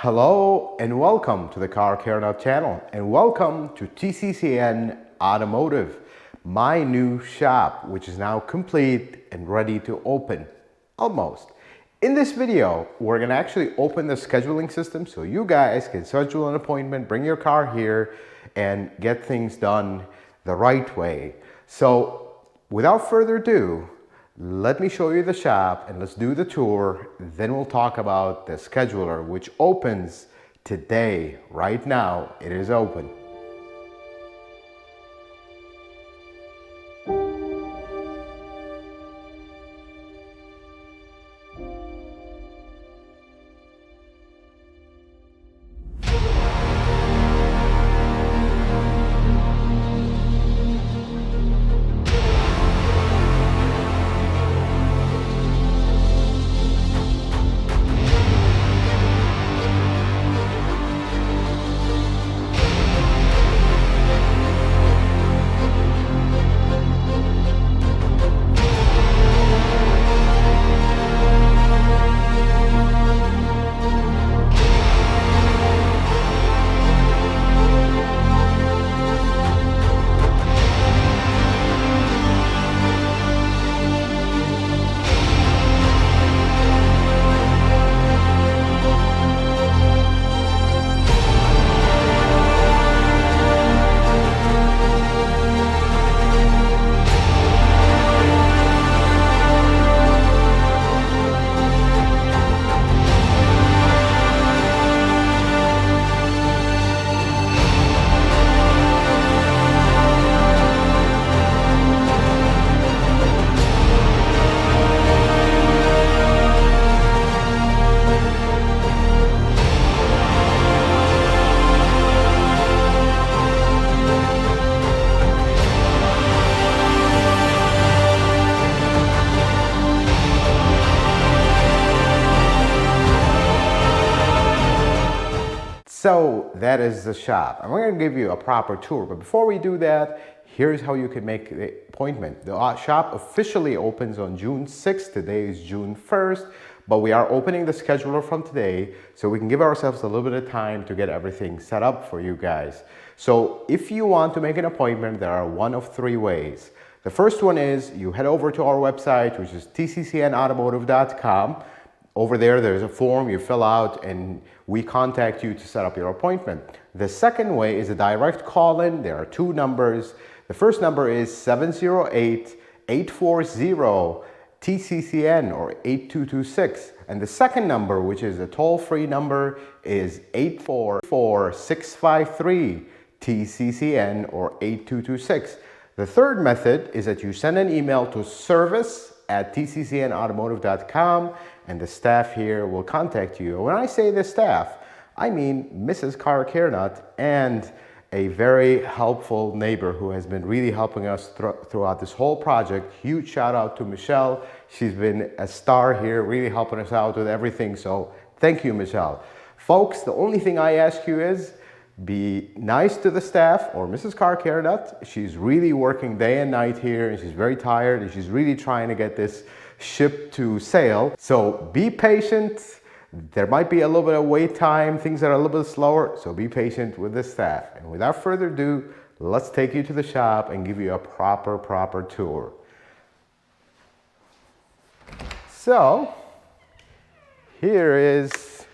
Hello and welcome to the Car Care Nut channel, and welcome to TCCN Automotive, my new shop, which is now complete and ready to open, almost. In this video, we're gonna actually open the scheduling system so you guys can schedule an appointment, bring your car here, and get things done the right way. So without further ado, let me show you the shop and let's do the tour. Then we'll talk about the scheduler, which opens today. Right now, it is open. So that is the shop. I'm going to give you a proper tour, but before we do that, here's how you can make the appointment. The shop officially opens on June 6th. Today is June 1st, but we are opening the scheduler from today so we can give ourselves a little bit of time to get everything set up for you guys. So if you want to make an appointment, there are one of three ways. The first one is you head over to our website, which is tccnautomotive.com. Over there, there's a form you fill out and we contact you to set up your appointment. The second way is a direct call-in. There are two numbers. The first number is 708-840-TCCN or 8226. And the second number, which is a toll-free number, is 844-653-TCCN or 8226. The third method is that you send an email to service@tccnautomotive.com and the staff here will contact you. When I say the staff, I mean Mrs. Car Care Nut and a very helpful neighbor who has been really helping us throughout this whole project. Huge shout out to Michelle. She's been a star here, really helping us out with everything. So thank you, Michelle. Folks, the only thing I ask you is be nice to the staff or Mrs. Car Care Nut. She's really working day and night here and she's very tired and she's really trying to get this ship to sail. So be patient. There might be a little bit of wait time. Things are a little bit slower. So be patient with the staff. And without further ado, let's take you to the shop and give you a proper tour. So here is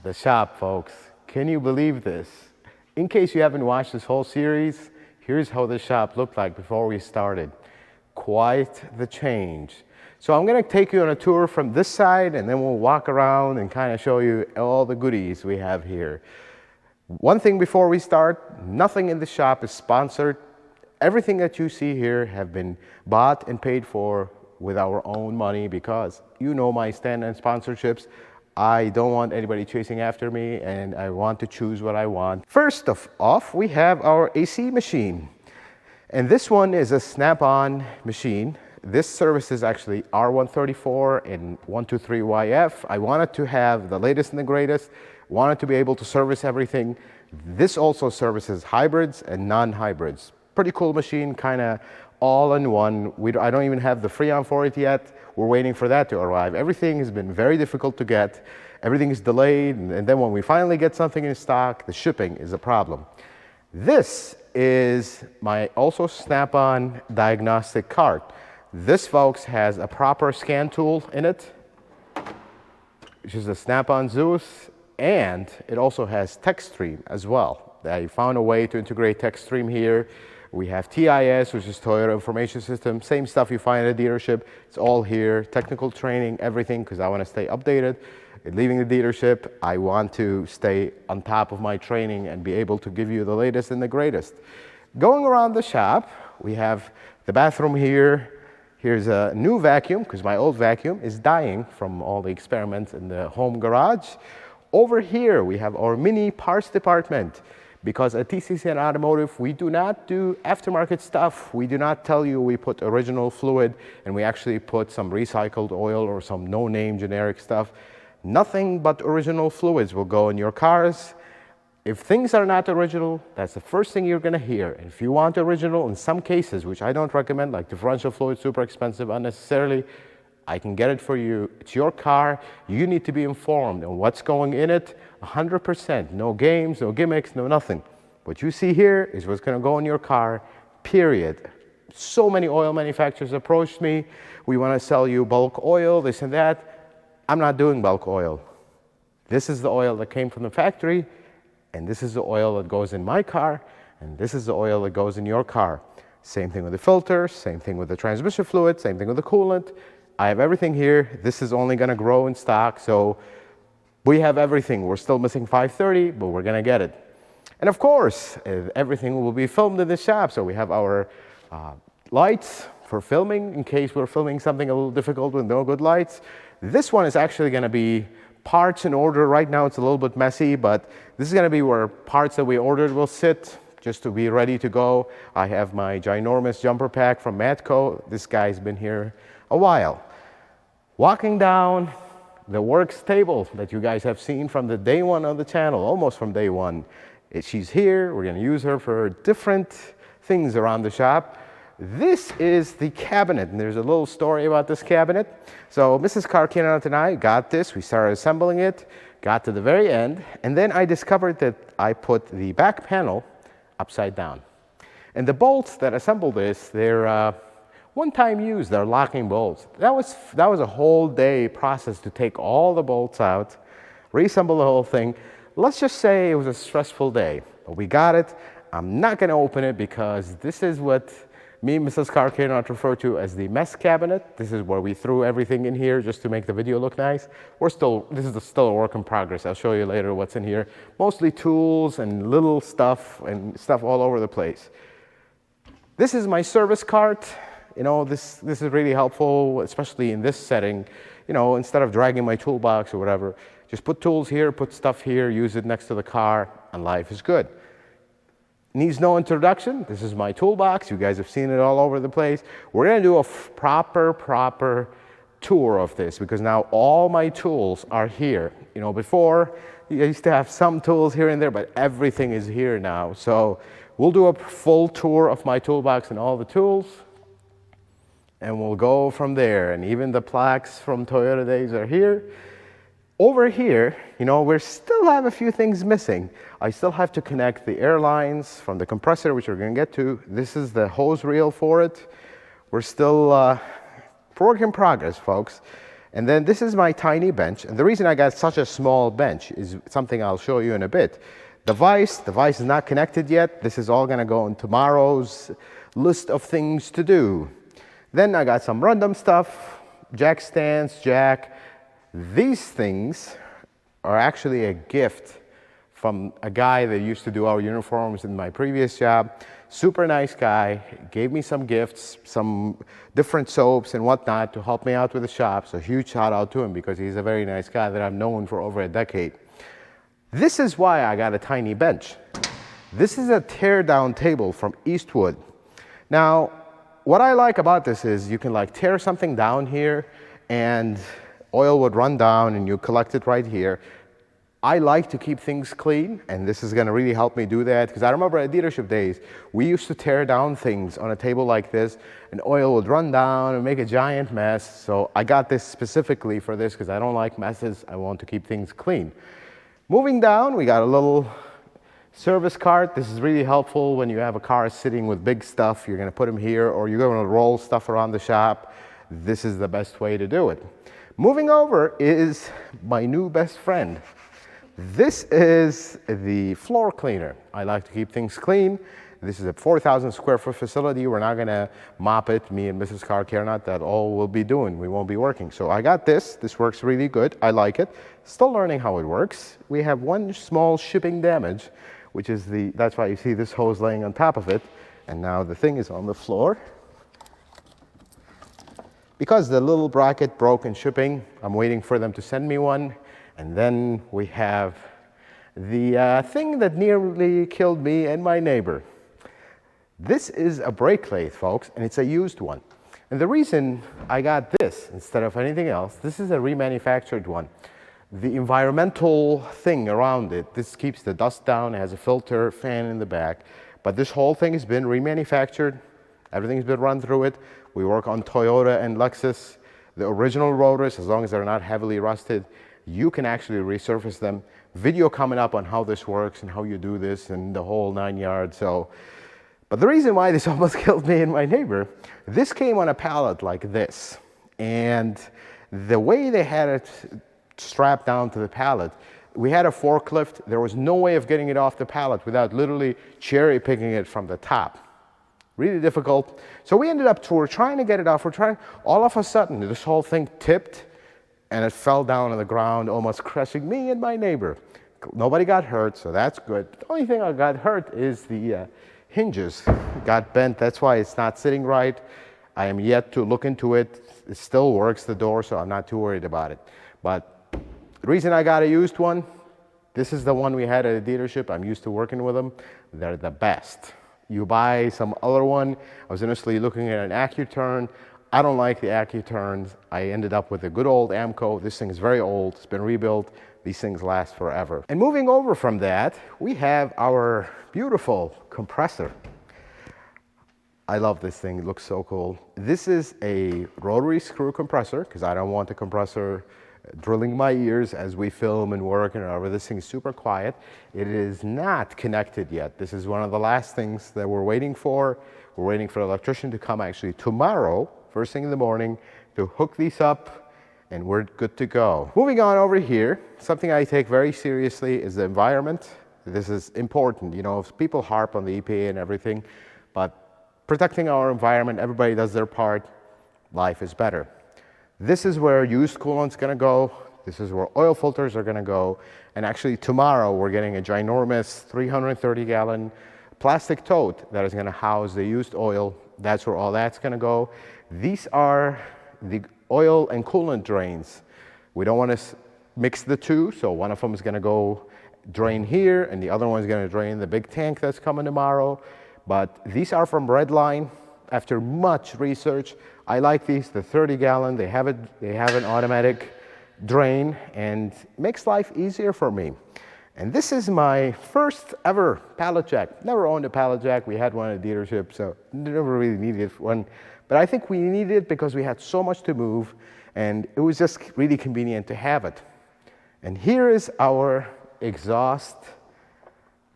the shop, folks. Can you believe this? In case you haven't watched this whole series, here's how the shop looked like before we started. Quite the change. So I'm going to take you on a tour from this side and then we'll walk around and kind of show you all the goodies we have here. One thing before we start, nothing in the shop is sponsored. Everything that you see here have been bought and paid for with our own money because you know my stand on sponsorships. I don't want anybody chasing after me and I want to choose what I want. First off, we have our AC machine. And this one is a snap-on machine. This service is actually R134 and 123YF. I wanted to have the latest and the greatest, wanted to be able to service everything. This also services hybrids and non-hybrids. Pretty cool machine, kind of all in one. I don't even have the Freon for it yet. We're waiting for that to arrive. Everything has been very difficult to get. everything is delayed, and then when we finally get something in stock, the shipping is a problem. This is my also Snap-on diagnostic cart. This, folks, has a proper scan tool in it, which is a Snap-on Zeus, and it also has TechStream as well. I found a way to integrate TechStream here. We have TIS, which is Toyota Information System, same stuff you find at a dealership. It's all here, technical training, everything, because I want to stay updated. Leaving the dealership, I want to stay on top of my training and be able to give you the latest and the greatest. Going around the shop, we have the bathroom here. Here's a new vacuum, because my old vacuum is dying from all the experiments in the home garage. Over here, we have our mini parts department. Because at TCC and Automotive, we do not do aftermarket stuff. We do not tell you we put original fluid and we actually put some recycled oil or some no-name generic stuff. Nothing but original fluids will go in your cars. If things are not original, that's the first thing you're gonna hear. And if you want original, in some cases, which I don't recommend, like differential fluid, super expensive unnecessarily, I can get it for you. It's your car. You need to be informed on what's going in it 100%. No games, no gimmicks, no nothing. What you see here is what's going to go in your car, period. So many oil manufacturers approached me. We want to sell you bulk oil, this and that. I'm not doing bulk oil. This is the oil that came from the factory, and this is the oil that goes in my car, and this is the oil that goes in your car. Same thing with the filters, same thing with the transmission fluid, same thing with the coolant. I have everything here. This is only going to grow in stock, so we have everything. We're still missing 530, but we're going to get it. And of course, everything will be filmed in the shop. So we have our lights for filming in case we're filming something a little difficult with no good lights. This one is actually going to be parts in order. Right now it's a little bit messy, but this is going to be where parts that we ordered will sit, just to be ready to go. I have my ginormous jumper pack from Matco. This guy's been here a while. Walking down the works table that you guys have seen from the day one on the channel, almost from day one. She's here. We're going to use her for different things around the shop. This is the cabinet, and there's a little story about this cabinet. So Mrs. Karkinat and I got this. We started assembling it, got to the very end, and then I discovered that I put the back panel upside down. And the bolts that assemble this, they're one-time use, they're locking bolts. That was a whole day process to take all the bolts out, reassemble the whole thing. Let's just say it was a stressful day, but we got it. I'm not going to open it because this is what me and Mrs. Karkinat refer to as the mess cabinet. This is where we threw everything in here just to make the video look nice. This is still a work in progress. I'll show you later what's in here. Mostly tools and little stuff and stuff all over the place. This is my service cart. You know, this is really helpful, especially in this setting. You know, instead of dragging my toolbox or whatever, just put tools here, put stuff here, use it next to the car, and life is good. Needs no introduction. This is my toolbox. You guys have seen it all over the place. We're going to do a proper tour of this because now all my tools are here. You know, before you used to have some tools here and there, but everything is here now. So we'll do a full tour of my toolbox and all the tools. And we'll go from there. And even the plaques from Toyota days are here. Over here, you know, we still have a few things missing. I still have to connect the air lines from the compressor, which we're going to get to. This is the hose reel for it. We're still work in progress, folks. And then this is my tiny bench. And the reason I got such a small bench is something I'll show you in a bit. The vise is not connected yet. This is all going to go in tomorrow's list of things to do. Then I got some random stuff, jack stands, jack. These things are actually a gift from a guy that used to do our uniforms in my previous job. Super nice guy, gave me some gifts, some different soaps and whatnot to help me out with the shop. So huge shout out to him because he's a very nice guy that I've known for over a decade. This is why I got a tiny bench. This is a tear down table from Eastwood. Now, what I like about this is you can like tear something down here and oil would run down and you collect it right here. I like to keep things clean, and this is gonna really help me do that, because I remember at dealership days, we used to tear down things on a table like this, and oil would run down and make a giant mess. So I got this specifically for this, because I don't like messes. I want to keep things clean. Moving down, we got a little service cart. This is really helpful when you have a car sitting with big stuff. You're gonna put them here, or you're gonna roll stuff around the shop. This is the best way to do it. Moving over is my new best friend. This is the floor cleaner. I like to keep things clean. This is a 4,000 square foot facility. We're not gonna mop it. Me and Mrs. Car care not. That all we'll be doing. We won't be working. So I got this. This works really good. I like it. Still learning how it works. We have one small shipping damage, which is that's why you see this hose laying on top of it. And now the thing is on the floor. Because the little bracket broke in shipping, I'm waiting for them to send me one. And then we have the thing that nearly killed me and my neighbor. This is a brake lathe, folks, and it's a used one. And the reason I got this instead of anything else, this is a remanufactured one. The environmental thing around it, this keeps the dust down, it has a filter, fan in the back. But this whole thing has been remanufactured. Everything's been run through it. We work on Toyota and Lexus. The original rotors, as long as they're not heavily rusted, you can actually resurface them. Video coming up on how this works and how you do this and the whole 9 yards. So, but the reason why this almost killed me and my neighbor, this came on a pallet like this. And the way they had it strapped down to the pallet, we had a forklift. There was no way of getting it off the pallet without literally cherry picking it from the top. Really difficult. So we ended up, we're trying to get it off. All of a sudden, this whole thing tipped and it fell down on the ground, almost crushing me and my neighbor. Nobody got hurt, so that's good. The only thing I got hurt is the hinges got bent. That's why it's not sitting right. I am yet to look into it. It still works, the door, so I'm not too worried about it. But the reason I got a used one, this is the one we had at a dealership. I'm used to working with them. They're the best. You buy some other one. I was initially looking at an AccuTurn. I don't like the AccuTurns. I ended up with a good old Amco. This thing is very old. It's been rebuilt. These things last forever. And moving over from that, we have our beautiful compressor. I love this thing. It looks so cool. This is a rotary screw compressor because I don't want the compressor drilling my ears as we film and work and whatever. This thing is super quiet. It is not connected yet. This is one of the last things that we're waiting for. We're waiting for an electrician to come actually tomorrow, first thing in the morning, to hook these up, and we're good to go. Moving on over here, something I take very seriously is the environment. This is important. You know, people harp on the EPA and everything, but protecting our environment, everybody does their part, life is better. This is where used coolant's gonna go. This is where oil filters are gonna go. And actually tomorrow we're getting a ginormous 330-gallon plastic tote that is gonna house the used oil. That's where all that's gonna go. These are the oil and coolant drains. We don't wanna mix the two, so one of them is gonna go drain here and the other one is gonna drain the big tank that's coming tomorrow. But these are from Redline. After much research, I like these, the 30-gallon. They have an automatic drain and makes life easier for me. And this is my first ever pallet jack. Never owned a pallet jack. We had one at a dealership, so never really needed one. But I think we needed it because we had so much to move, and it was just really convenient to have it. And here is our exhaust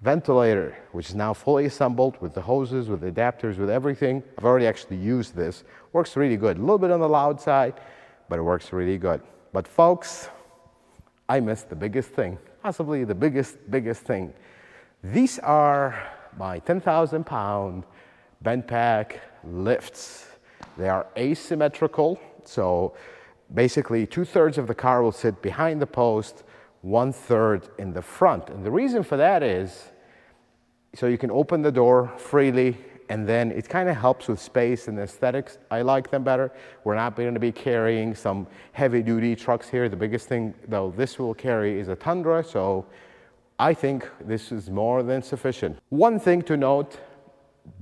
ventilator, which is now fully assembled with the hoses, with the adapters, with everything. I've already actually used this. Works really good. A little bit on the loud side, but it works really good. But folks, I missed the biggest thing, possibly the biggest thing. These are my 10,000-pound bent pack lifts. They are asymmetrical, so basically 2/3 of the car will sit behind the post, 1/3 in the front. And the reason for that is so you can open the door freely, and then it kind of helps with space and aesthetics. I like them better. We're not going to be carrying some heavy-duty trucks here. The biggest thing, though, this will carry is a Tundra, so I think this is more than sufficient. One thing to note,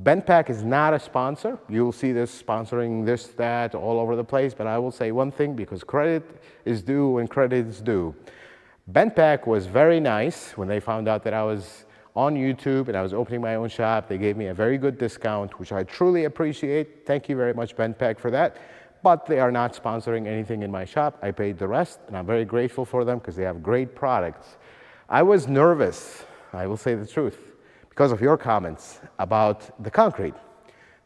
Bentpack is not a sponsor. You'll see this sponsoring this, that, all over the place, but I will say one thing because credit is due when credit is due. Benpack was very nice when they found out that I was on YouTube and I was opening my own shop. They gave me a very good discount, which I truly appreciate. Thank you very much, Benpack, for that. But they are not sponsoring anything in my shop. I paid the rest, and I'm very grateful for them because they have great products. I was nervous, I will say the truth, because of your comments about the concrete.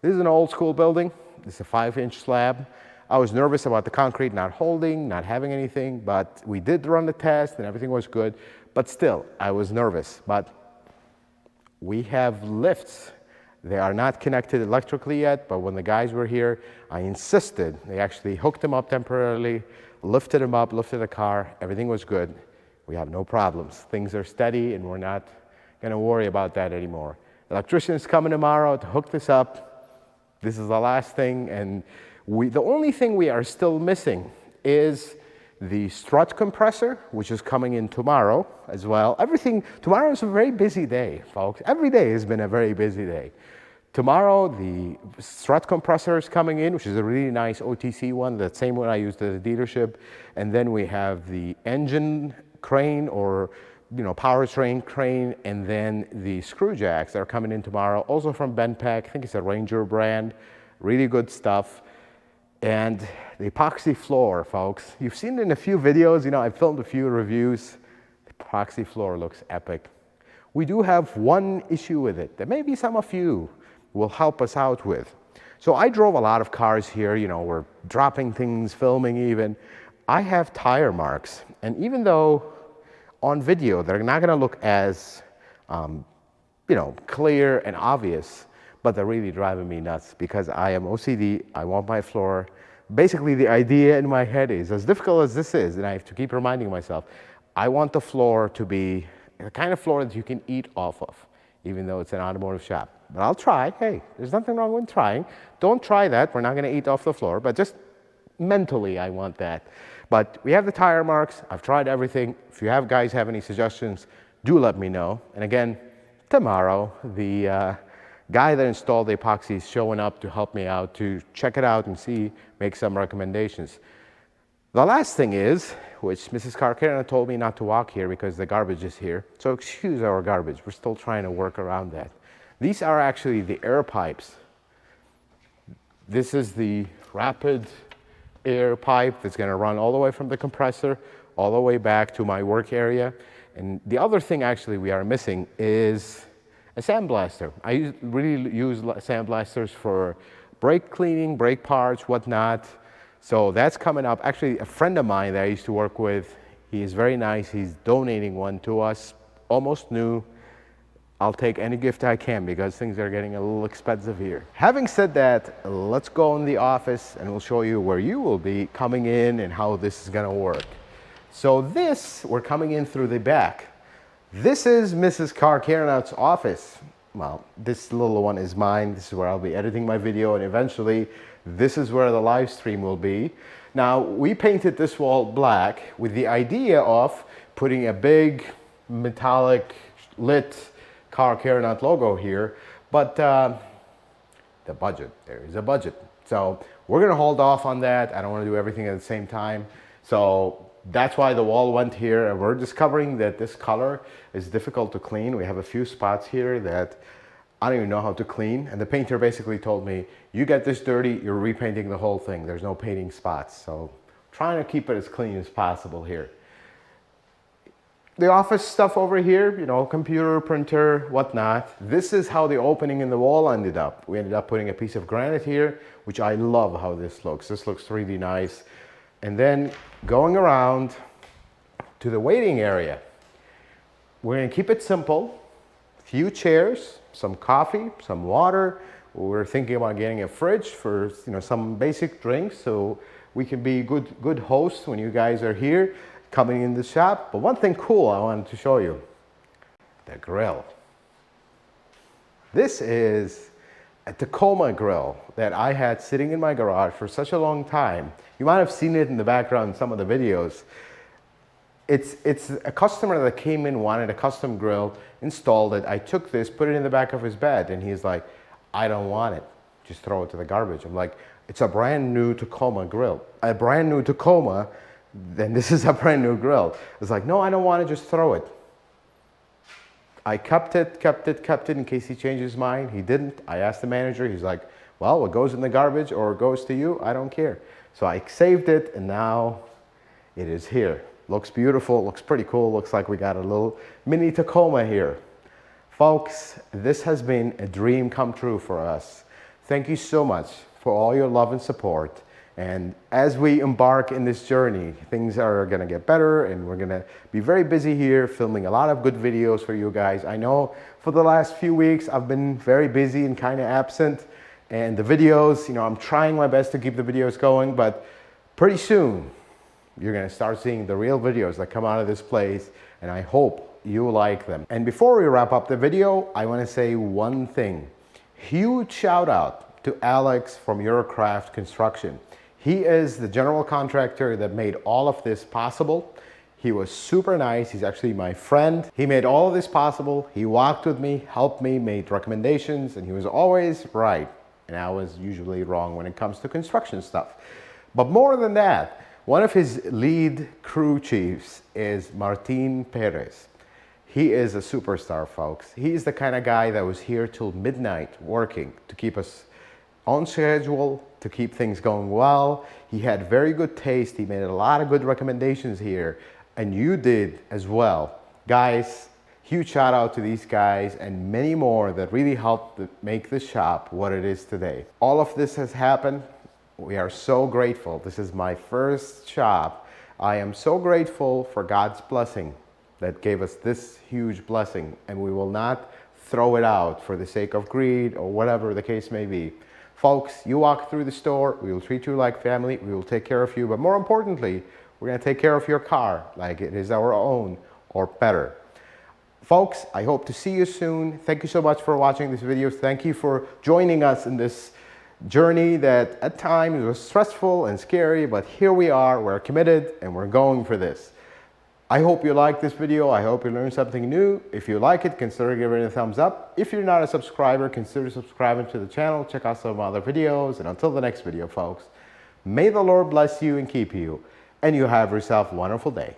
This is an old school building. This is a 5-inch slab. I was nervous about the concrete not holding, not having anything, but we did run the test and everything was good. But still, I was nervous. But we have lifts. They are not connected electrically yet, but when the guys were here, I insisted. They actually hooked them up temporarily, lifted them up, lifted the car. Everything was good. We have no problems. Things are steady, and we're not going to worry about that anymore. Electrician is coming tomorrow to hook this up. This is the last thing, and the only thing we are still missing is the strut compressor, which is coming in tomorrow as well. Tomorrow is a very busy day, folks. Every day has been a very busy day. Tomorrow, the strut compressor is coming in, which is a really nice OTC one, the same one I used at the dealership. And then we have the engine crane or powertrain crane, and then the screw jacks that are coming in tomorrow, also from Benpack. I think it's a Ranger brand. Really good stuff. And the epoxy floor, folks. You've seen it in a few videos. I filmed a few reviews. The epoxy floor looks epic. We do have one issue with it that maybe some of you will help us out with. So I drove a lot of cars here. We're dropping things, filming even. I have tire marks. And even though on video they're not going to look as, clear and obvious, but they're really driving me nuts because I am OCD. I want my floor. Basically, the idea in my head is, as difficult as this is, and I have to keep reminding myself, I want the floor to be the kind of floor that you can eat off of, even though it's an automotive shop. But I'll try. Hey, there's nothing wrong with trying. Don't try that. We're not going to eat off the floor, but just mentally, I want that. But we have the tire marks. I've tried everything. If you guys have any suggestions, do let me know. And again, tomorrow, the guy that installed the epoxy is showing up to help me out to check it out and make some recommendations. The last thing is, which Mrs. Karkirana told me not to walk here because the garbage is here. So excuse our garbage. We're still trying to work around that. These are actually the air pipes. This is the rapid air pipe that's going to run all the way from the compressor all the way back to my work area. And the other thing actually we are missing is a sandblaster. I really use sandblasters for brake cleaning, brake parts, whatnot. So that's coming up. Actually, a friend of mine that I used to work with, he is very nice. He's donating one to us, almost new. I'll take any gift I can because things are getting a little expensive here. Having said that, let's go in the office and we'll show you where you will be coming in and how this is gonna work. So we're coming in through the back. This is Mrs. Karkirana's office. Well, this little one is mine. This is where I'll be editing my video, and eventually this is where the live stream will be. Now, we painted this wall black with the idea of putting a big metallic lit Karkirana logo here, but the budget, there is a budget. So we're gonna hold off on that. I don't wanna do everything at the same time. So that's why the wall went here, and we're discovering that this color is difficult to clean. We have a few spots here that I don't even know how to clean, and the painter basically told me, you get this dirty, you're repainting the whole thing. There's no painting spots. So trying to keep it as clean as possible here. The office stuff over here, computer, printer, whatnot. This is how the opening in the wall ended up. We ended up putting a piece of granite here, which I love how this looks. This looks really nice. And then going around to the waiting area. We're gonna keep it simple. Few chairs, some coffee, some water. We're thinking about getting a fridge for some basic drinks so we can be good hosts when you guys are here coming in the shop. But one thing cool I wanted to show you, the grill. This is a Tacoma grill that I had sitting in my garage for such a long time. You might have seen it in the background in some of the videos. It's a customer that came in, wanted a custom grill, installed it. I took this, put it in the back of his bed, and he's like, I don't want it. Just throw it to the garbage. I'm like, it's a brand new Tacoma grill. A brand new Tacoma then this is a brand new grill. It's like, no, I don't want to just throw it. I kept it in case he changed his mind. He didn't. I asked the manager. He's like, well, it goes in the garbage or it goes to you. I don't care. So I saved it, and now it is here. Looks beautiful. Looks pretty cool. Looks like we got a little mini Tacoma here. Folks, this has been a dream come true for us. Thank you so much for all your love and support. And as we embark in this journey, things are gonna get better, and we're gonna be very busy here filming a lot of good videos for you guys. I know for the last few weeks I've been very busy and kind of absent, and the videos, you know, I'm trying my best to keep the videos going, but pretty soon you're gonna start seeing the real videos that come out of this place, and I hope you like them. And before we wrap up the video, I wanna say one thing. Huge shout out to Alex from Eurocraft Construction. He is the general contractor that made all of this possible. He was super nice. He's actually my friend. He made all of this possible. He walked with me, helped me, made recommendations, and he was always right. And I was usually wrong when it comes to construction stuff. But more than that, one of his lead crew chiefs is Martin Perez. He is a superstar, folks. He's the kind of guy that was here till midnight working to keep us on schedule, to keep things going well. He had very good taste. He made a lot of good recommendations here, and you did as well. Guys, huge shout out to these guys and many more that really helped make this shop what it is today. All of this has happened. We are so grateful. This is my first shop. I am so grateful for God's blessing that gave us this huge blessing, and we will not throw it out for the sake of greed or whatever the case may be. Folks, you walk through the store, we will treat you like family, we will take care of you, but more importantly, we're gonna take care of your car like it is our own or better. Folks, I hope to see you soon. Thank you so much for watching this video. Thank you for joining us in this journey that at times was stressful and scary, but here we are, we're committed, and we're going for this. I hope you liked this video. I hope you learned something new. If you like it, consider giving it a thumbs up. If you're not a subscriber, consider subscribing to the channel. Check out some other videos. And until the next video, folks, may the Lord bless you and keep you, and you have yourself a wonderful day.